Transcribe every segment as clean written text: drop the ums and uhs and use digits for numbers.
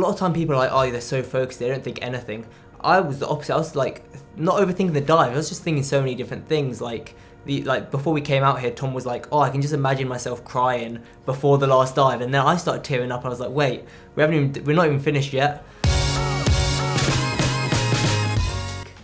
lot of time people are like, oh, they're so focused, they don't think anything. I was the opposite. I was like, not overthinking the dive. I was just thinking so many different things. Like before we came out here, Tom was like, oh, I can just imagine myself crying before the last dive. And then I started tearing up. And I was like, wait, we're not even finished yet.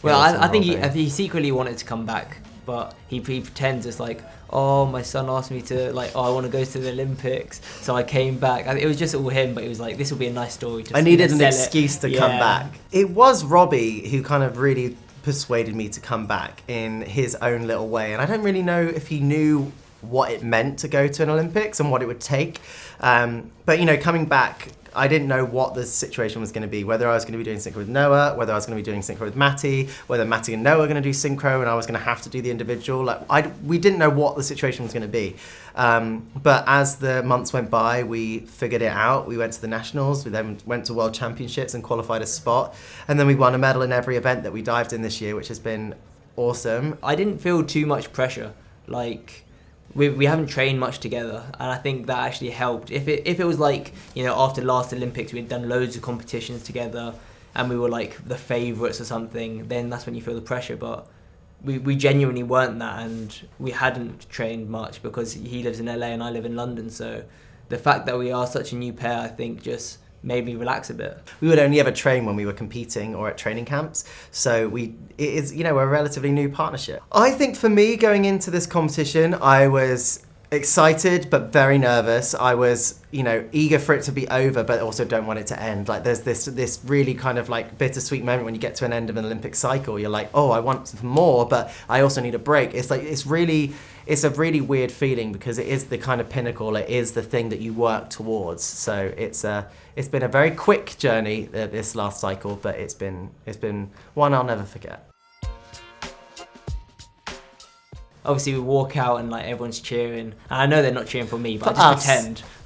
Well, I think he secretly wanted to come back, but he pretends it's like, oh, my son asked me to, like, oh, I want to go to the Olympics, so I came back. It was just all him, but he was like, this will be a nice story. I needed an excuse to come back. It was Robbie who kind of really persuaded me to come back in his own little way, and I don't really know if he knew what it meant to go to an Olympics and what it would take. But, you know, coming back, I didn't know what the situation was going to be, whether I was going to be doing synchro with Noah, whether I was going to be doing synchro with Matty, whether Matty and Noah were going to do synchro and I was going to have to do the individual. We didn't know what the situation was going to be. But as the months went by, we figured it out. We went to the Nationals, we then went to World Championships and qualified a spot. And then we won a medal in every event that we dived in this year, which has been awesome. I didn't feel too much pressure. We haven't trained much together, and I think that actually helped. If it was like, you know, after last Olympics we'd done loads of competitions together and we were like the favourites or something, then that's when you feel the pressure. But we genuinely weren't that, and we hadn't trained much because he lives in LA and I live in London, so the fact that we are such a new pair, I think, just made me relax a bit. We would only ever train when we were competing or at training camps, so it is, you know, we're a relatively new partnership. I think for me, going into this competition, I was excited but very nervous. I was, you know, eager for it to be over, but also don't want it to end. Like, there's this really kind of like bittersweet moment when you get to an end of an Olympic cycle. You're like, oh, I want more, but I also need a break. It's like, it's a really weird feeling because it is the kind of pinnacle. It is the thing that you work towards. So it's been a very quick journey, this last cycle, but it's been one I'll never forget. Obviously we walk out and like everyone's cheering, and I know they're not cheering for me, but I just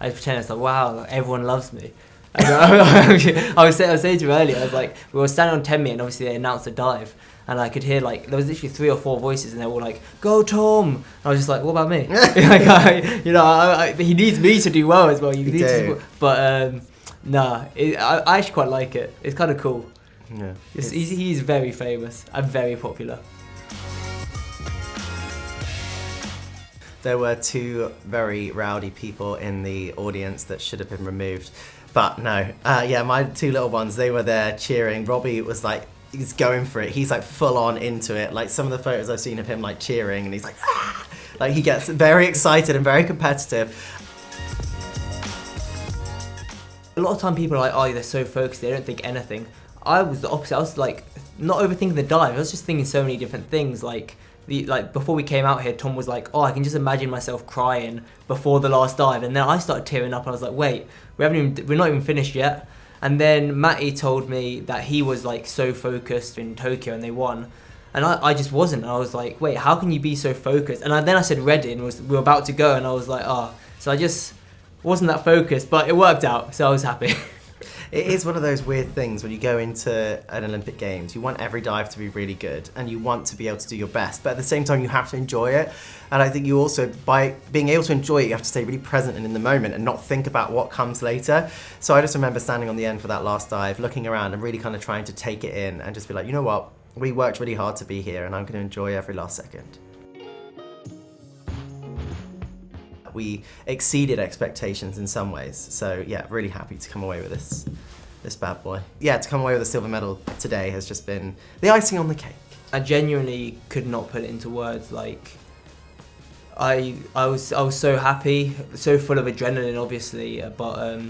pretend it's like, wow, everyone loves me. I was saying to you earlier, I was like, we were standing on 10 meter and obviously they announced a dive, and I could hear like there was literally 3 or 4 voices and they were all like, go Tom. And I was just like, what about me? He needs me to do well as well. But I actually quite like it. It's kind of cool. Yeah, he's very famous and very popular. There were 2 very rowdy people in the audience that should have been removed. But no, my 2 little ones, they were there cheering. Robbie was like, he's going for it. He's like full on into it. Like some of the photos I've seen of him like cheering and he's like, ah! Like he gets very excited and very competitive. A lot of time people are like, oh, they're so focused, they don't think anything. I was the opposite. I was like, not overthinking the dive. I was just thinking so many different things. Like before we came out here, Tom was like, oh, I can just imagine myself crying before the last dive. And then I started tearing up and I was like, wait, we're not even finished yet. And then Matty told me that he was like so focused in Tokyo and they won. And I just wasn't. And I was like, wait, how can you be so focused? And then I said Reading, we were about to go, and I was like, oh. So I just wasn't that focused, but it worked out, so I was happy. It is one of those weird things when you go into an Olympic Games, you want every dive to be really good and you want to be able to do your best, but at the same time you have to enjoy it. And I think you also, by being able to enjoy it, you have to stay really present and in the moment and not think about what comes later. So I just remember standing on the end for that last dive, looking around and really kind of trying to take it in and just be like, you know what, we worked really hard to be here and I'm going to enjoy every last second. We exceeded expectations in some ways. So yeah, really happy to come away with this bad boy. Yeah, to come away with a silver medal today has just been the icing on the cake. I genuinely could not put it into words. Like, I was so happy, so full of adrenaline, obviously. But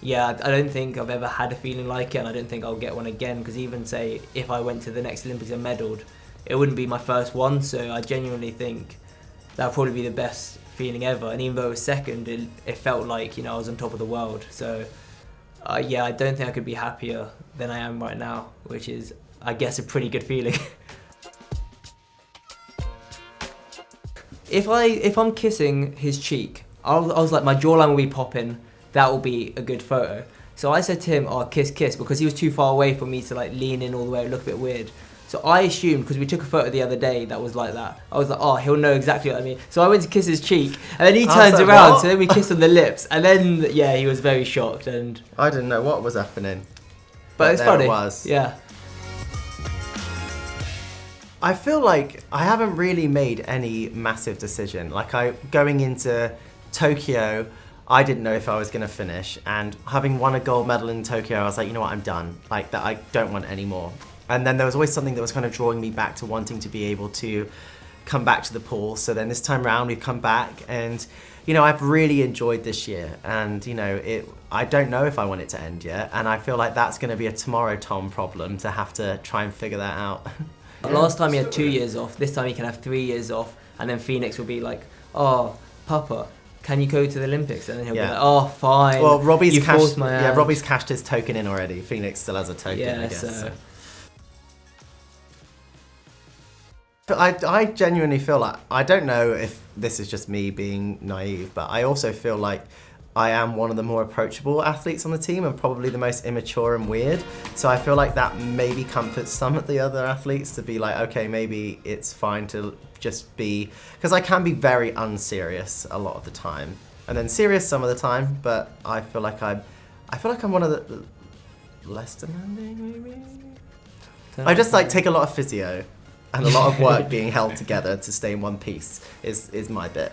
yeah, I don't think I've ever had a feeling like it, and I don't think I'll get one again. Because even say if I went to the next Olympics and medalled, it wouldn't be my first one. So I genuinely think that would probably be the best feeling ever. And even though it was second, it felt like, you know, I was on top of the world. So yeah, I don't think I could be happier than I am right now, which is, I guess, a pretty good feeling. If I'm kissing his cheek, I was like, my jawline will be popping. That will be a good photo. So I said to him, oh, kiss, kiss, because he was too far away for me to like lean in all the way. It looked a bit weird. So I assumed, because we took a photo the other day that was like that, I was like, oh, he'll know exactly what I mean. So I went to kiss his cheek, and then he turns around, so then we kissed on the lips, and then, yeah, he was very shocked. And I didn't know what was happening. But it's funny. It was. Yeah. I feel like I haven't really made any massive decision. Like, going into Tokyo, I didn't know if I was going to finish. And having won a gold medal in Tokyo, I was like, you know what, I'm done. Like, that, I don't want any more. And then there was always something that was kind of drawing me back to wanting to be able to come back to the pool. So then this time around, we've come back, and, you know, I've really enjoyed this year. And, you know, I don't know if I want it to end yet. And I feel like that's going to be a tomorrow Tom problem to have to try and figure that out. Last time he had 2 years off, this time he can have 3 years off, and then Phoenix will be like, oh, Papa, can you go to the Olympics? And then he'll be like, oh, fine. Well, Robbie's Robbie's cashed his token in already. Phoenix still has a token, I guess. So. But I genuinely feel like, I don't know if this is just me being naive, but I also feel like I am one of the more approachable athletes on the team and probably the most immature and weird. So I feel like that maybe comforts some of the other athletes to be like, okay, maybe it's fine to just be, because I can be very unserious a lot of the time, and then serious some of the time. But I feel like I'm one of the less demanding, maybe. I just like take a lot of physio and a lot of work being held together to stay in one piece is my bit.